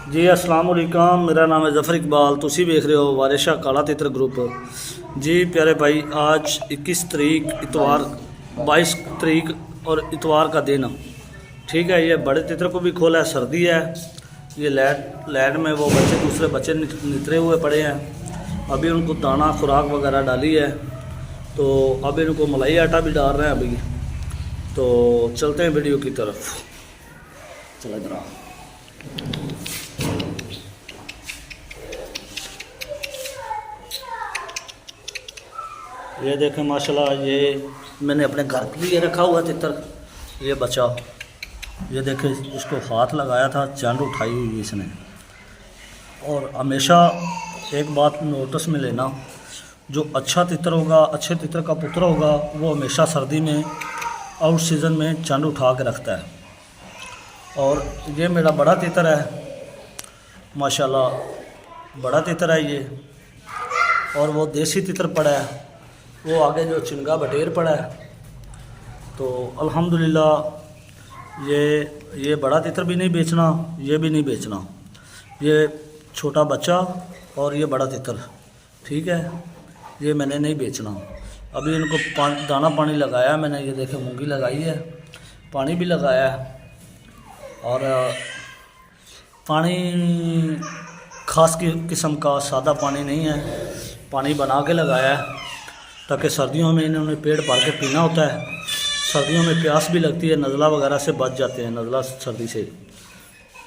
जी अस्सलाम वालेकुम, मेरा नाम है ज़फ़र इकबाल। तुसी देख रहे हो वारिशा काला तितर ग्रुप। जी प्यारे भाई, आज 21 तारीख इतवार, 22 तारीख और इतवार का दिन, ठीक है। ये बड़े तितर को भी खोला है, सर्दी है। ये लैड में वो बच्चे दूसरे बच्चे नितरे हुए पड़े हैं। अभी उनको दाना खुराक वगैरह डाली है, तो अभी इनको मलाई आटा भी डाल रहे हैं अभी। तो चलते हैं वीडियो की तरफ। चला जरा। ये देखें माशाल्लाह, ये मैंने अपने घर पे भी ये रखा हुआ तितर, ये बचा। ये देखें, इसको हाथ लगाया था, चंड उठाई हुई इसने। और हमेशा एक बात नोटिस में लेना, जो अच्छा तितर होगा, अच्छे तितर का पुत्र होगा, वो हमेशा सर्दी में आउट सीज़न में चंड उठा के रखता है। और ये मेरा बड़ा तितर है माशाल्लाह, बड़ा तितर है ये। और वो देसी तितर पड़ा है, वो आगे जो चिनगा बटेर पड़ा है। तो अल्हम्दुलिल्लाह ये बड़ा तितर भी नहीं बेचना, ये भी नहीं बेचना, ये छोटा बच्चा और ये बड़ा तितर, ठीक है। ये मैंने नहीं बेचना। अभी इनको दाना पानी लगाया मैंने, ये देखे मूंगी लगाई है, पानी भी लगाया है। और पानी ख़ास किस्म का सादा पानी नहीं है, पानी बना के लगाया है, ताकि सर्दियों में इन्होंने पेट भर के पीना होता है। सर्दियों में प्यास भी लगती है, नज़ला वगैरह से बच जाते हैं, नज़ला सर्दी से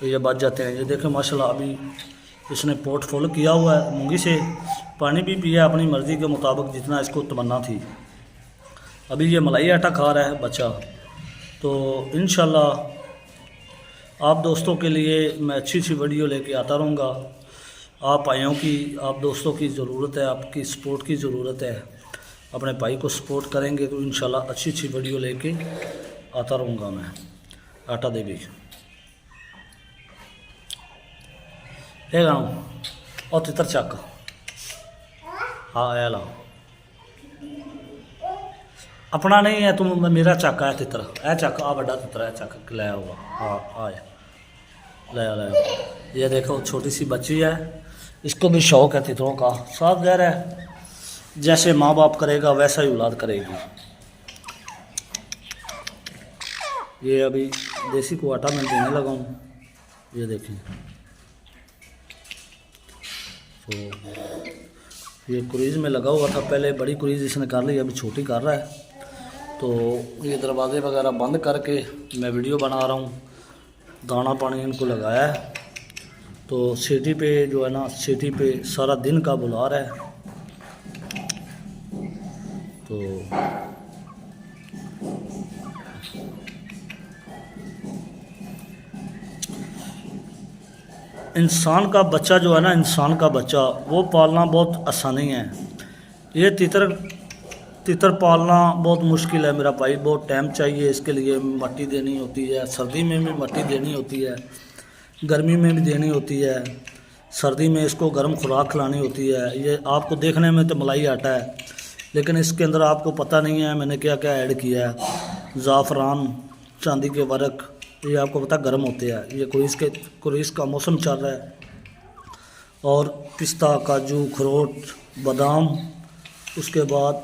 ये बच जाते हैं। ये देखें माशाल्लाह, अभी इसने पोट फुल किया हुआ है मूंगी से, पानी भी पिया अपनी मर्ज़ी के मुताबिक जितना इसको तमन्ना थी। अभी ये मलाई आटा खा रहा है बच्चा। तो इंशाल्लाह आप दोस्तों के लिए मैं अच्छी वीडियो लेके आता रहूँगा। आप भाइयों की, आप दोस्तों की ज़रूरत है, आपकी सपोर्ट की ज़रूरत है। अपने भाई को सपोर्ट करेंगे तो इंशाल्लाह अच्छी वीडियो लेके आता रहूँगा मैं। आटा दे भी और तितर चक, हाँ ए ला, अपना नहीं है तुम, मेरा चक है तितर, ए चक, आ बड़ा तितर है, चक ले आओ। हाँ आया, ले। ये देखो छोटी सी बच्ची है, इसको भी शौक़ है तितरों का। साफ ज़ाहिर है, जैसे माँ बाप करेगा वैसा ही औलाद करेगी। ये अभी देसी को आटा मैं देने लगा हूँ, ये देखें। तो ये क्रूज़ में लगा हुआ था पहले, बड़ी क्रूज़ इसने कर ली, अभी छोटी कर रहा है। तो ये दरवाज़े वगैरह बंद करके मैं वीडियो बना रहा हूँ। दाना पानी इनको लगाया है, तो सीटी पे जो है ना, सीटी पे सारा दिन का बुला रहा है। तो इंसान का बच्चा जो है ना, इंसान का बच्चा वो पालना बहुत आसानी है। ये तितर पालना बहुत मुश्किल है मेरा भाई, बहुत टाइम चाहिए इसके लिए। मट्टी देनी होती है, सर्दी में भी मट्टी देनी होती है, गर्मी में भी देनी होती है। सर्दी में इसको गर्म खुराक खिलानी होती है। ये आपको देखने में तो मलाई आटा है, लेकिन इसके अंदर आपको पता नहीं है मैंने क्या क्या ऐड किया है। ज़ाफ़रान, चांदी के वर्क, ये आपको पता गर्म होते हैं। ये कुरीस का मौसम चल रहा है। और पिस्ता, काजू, अखरोट, बादाम, उसके बाद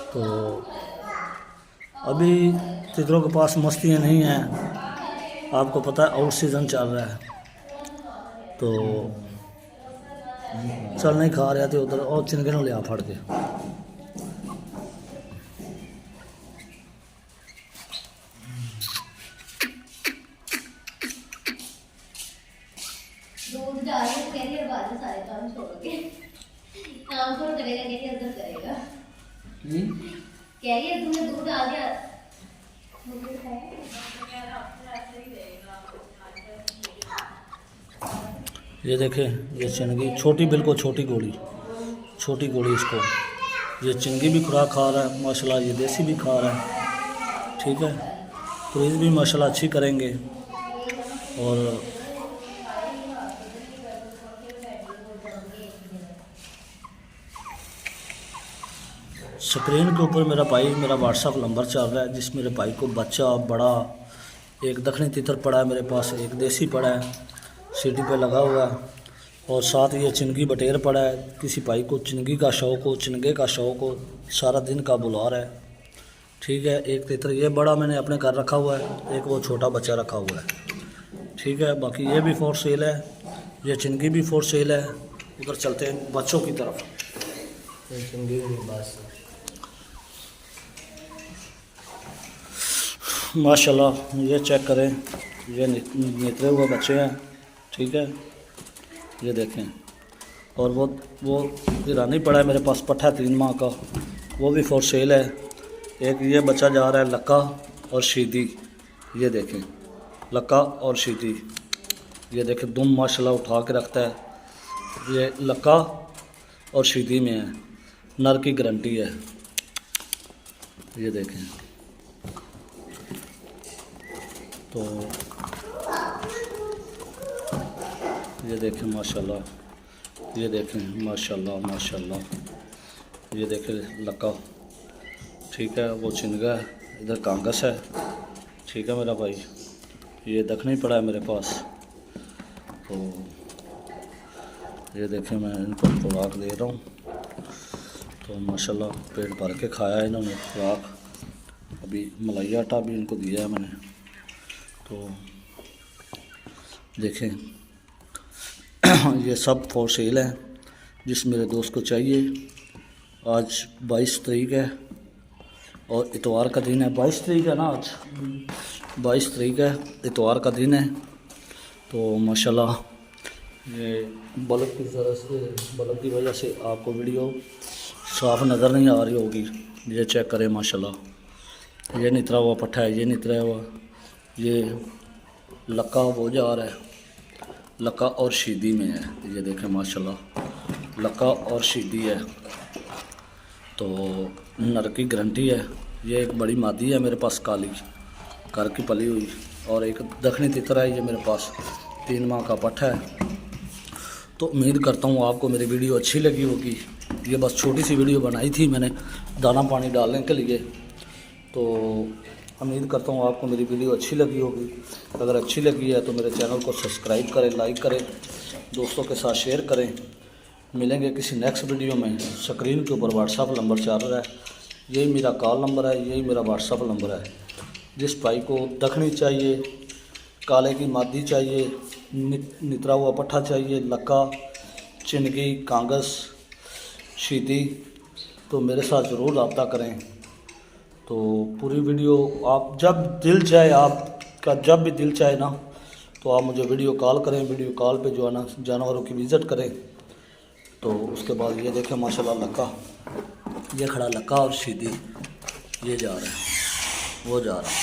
तो अभी तितरों के पास मस्तियाँ नहीं हैं, आपको पता है आउट सीज़न चल रहा है, तो चल नहीं खा रहे थे उधर, और चिनके ने लिया फड़ के। दूध डाल के कह रही है बाद में सारे काम छोड़ के काम छोड़ करेगा, कह रही है उधर करेगा। कह रही है तुमने दूध डाल दिया, ये देखें, ये चिंगी छोटी, बिल्कुल छोटी गोली इसको। ये चिंगी भी खुराक खा रहा है माशाल्लाह, ये देसी भी खा रहा है, ठीक है। क्रूज़ भी माशाल्लाह अच्छी करेंगे। और स्क्रीन के ऊपर मेरा भाई मेरा व्हाट्सअप नंबर चल रहा है, जिस मेरे भाई को बच्चा बड़ा एक दखनी तितर पड़ा है मेरे पास, एक देसी पड़ा है सीटी पे लगा हुआ है, और साथ ये चिंगी बटेर पड़ा है। किसी भाई को चिंगी का शौक़ हो, चिंगे का शौक़ हो, सारा दिन का बुलार है। ठीक है, एक तितर ये बड़ा मैंने अपने घर रखा हुआ है, एक वो छोटा बच्चा रखा हुआ है। ठीक है, बाकी ये भी फॉर सेल है, ये चिंगी भी फॉर सेल है। उधर चलते हैं बच्चों की तरफ। माशाल्लाह ये चेक करें, ये निकले हुए बच्चे हैं। ठीक है, ये देखें। और वो ईरानी पड़ा है मेरे पास, पट्ठा 3 माह का, वो भी फॉर सेल है। एक ये बच्चा जा रहा है लक्का और शीदी, ये देखें लक्का और शीदी, ये देखें दुम माशाल्लाह उठा के रखता है। ये लक्का और शीदी में है, नर की गारंटी है। ये देखें, तो ये देखें माशाल्लाह, ये देखें माशाल्लाह माशाल्लाह, ये देखें लक्का। ठीक है, वो चिंगा है, इधर कांगस है। ठीक है मेरा भाई, ये दखनी पड़ा है मेरे पास। तो ये देखें मैं इनको खुराक दे रहा हूँ, तो माशाल्लाह पेट भर के खाया है इन्होंने खुराक। अभी मलाई आटा भी इनको दिया है मैंने। तो देखें ये सब फॉर सेल है, जिस मेरे दोस्त को चाहिए। आज 22 तारीख है और इतवार का दिन है। 22 तारीख है ना, आज 22 तारीख है, इतवार का दिन है। तो माशाल्लाह ये बल्ब की वजह से आपको वीडियो साफ नज़र नहीं आ रही होगी। ये चेक करें माशाल्लाह, ये नितरा हुआ पट्ठा है, ये नितरा हुआ, ये लक्का वो जा रहा है, लक्का और शीदी में है। ये देखें माशाल्लाह लक्का और शीदी है, तो नर की गारंटी है। ये एक बड़ी मादी है मेरे पास, काली घर की पली हुई, और एक दखनी तितर है ये मेरे पास, 3 माह का पट्ठा है। तो उम्मीद करता हूँ आपको मेरी वीडियो अच्छी लगी होगी। ये बस छोटी सी वीडियो बनाई थी मैंने दाना पानी डालने के लिए। तो उम्मीद करता हूँ आपको मेरी वीडियो अच्छी लगी होगी। अगर अच्छी लगी है तो मेरे चैनल को सब्सक्राइब करें, लाइक करें, दोस्तों के साथ शेयर करें। मिलेंगे किसी नेक्स्ट वीडियो में। स्क्रीन के ऊपर व्हाट्सअप नंबर चल रहा है, यही मेरा कॉल नंबर है, यही मेरा व्हाट्सअप नंबर है। जिस भाई को दखनी चाहिए, काले की मादी चाहिए, नितरा हुआ पट्ठा चाहिए, लक्का, चिनगी, कांगस, शीदी, तो मेरे साथ ज़रूर रब्ता करें। तो पूरी वीडियो आप जब दिल चाहे, आपका जब भी दिल चाहे ना, तो आप मुझे वीडियो कॉल करें। वीडियो कॉल पे जो है ना जानवरों की विज़िट करें। तो उसके बाद ये देखें माशाल्लाह लक्का, ये खड़ा लक्का और शीदी, ये जा रहा है, वो जा रहा है।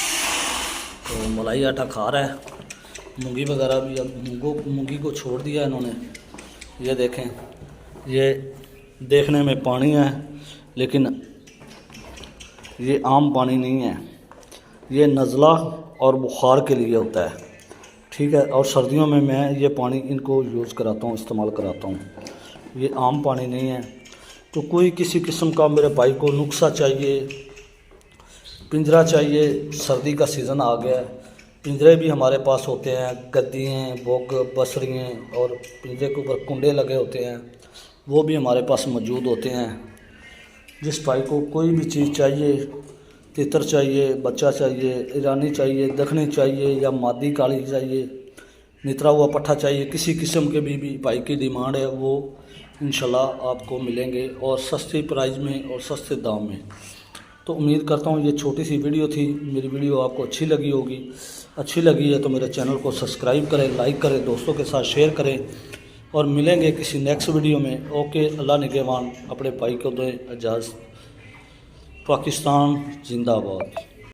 तो मलाई आटा खा रहा है, मूंगी वगैरह भी। अब मूंगी को छोड़ दिया इन्होंने। ये देखें, ये देखने में पानी है, लेकिन ये आम पानी नहीं है, ये नज़ला और बुखार के लिए होता है। ठीक है, और सर्दियों में मैं ये पानी इनको यूज़ कराता हूँ, इस्तेमाल कराता हूँ। ये आम पानी नहीं है। तो कोई किसी किस्म का मेरे भाई को नुस्खा चाहिए, पिंजरा चाहिए, सर्दी का सीज़न आ गया है, पिंजरे भी हमारे पास होते हैं, गद्दियाँ, बोग, बसरियाँ, और पिंजरे के ऊपर कुंडे लगे होते हैं, वो भी हमारे पास मौजूद होते हैं। जिस भाई को कोई भी चीज़ चाहिए, तितर चाहिए, बच्चा चाहिए, ईरानी चाहिए, दखनी चाहिए, या मादी काली चाहिए, नितरा हुआ पट्ठा चाहिए, किसी किस्म के भी भाई की डिमांड है, वो इंशाल्लाह आपको मिलेंगे, और सस्ती प्राइस में और सस्ते दाम में। तो उम्मीद करता हूँ ये छोटी सी वीडियो थी, मेरी वीडियो आपको अच्छी लगी होगी। अच्छी लगी है तो मेरे चैनल को सब्सक्राइब करें, लाइक करें, दोस्तों के साथ शेयर करें, और मिलेंगे किसी नेक्स्ट वीडियो में। ओके, अल्लाह निगहबान, अपने भाई को दें इजाज़त। पाकिस्तान जिंदाबाद।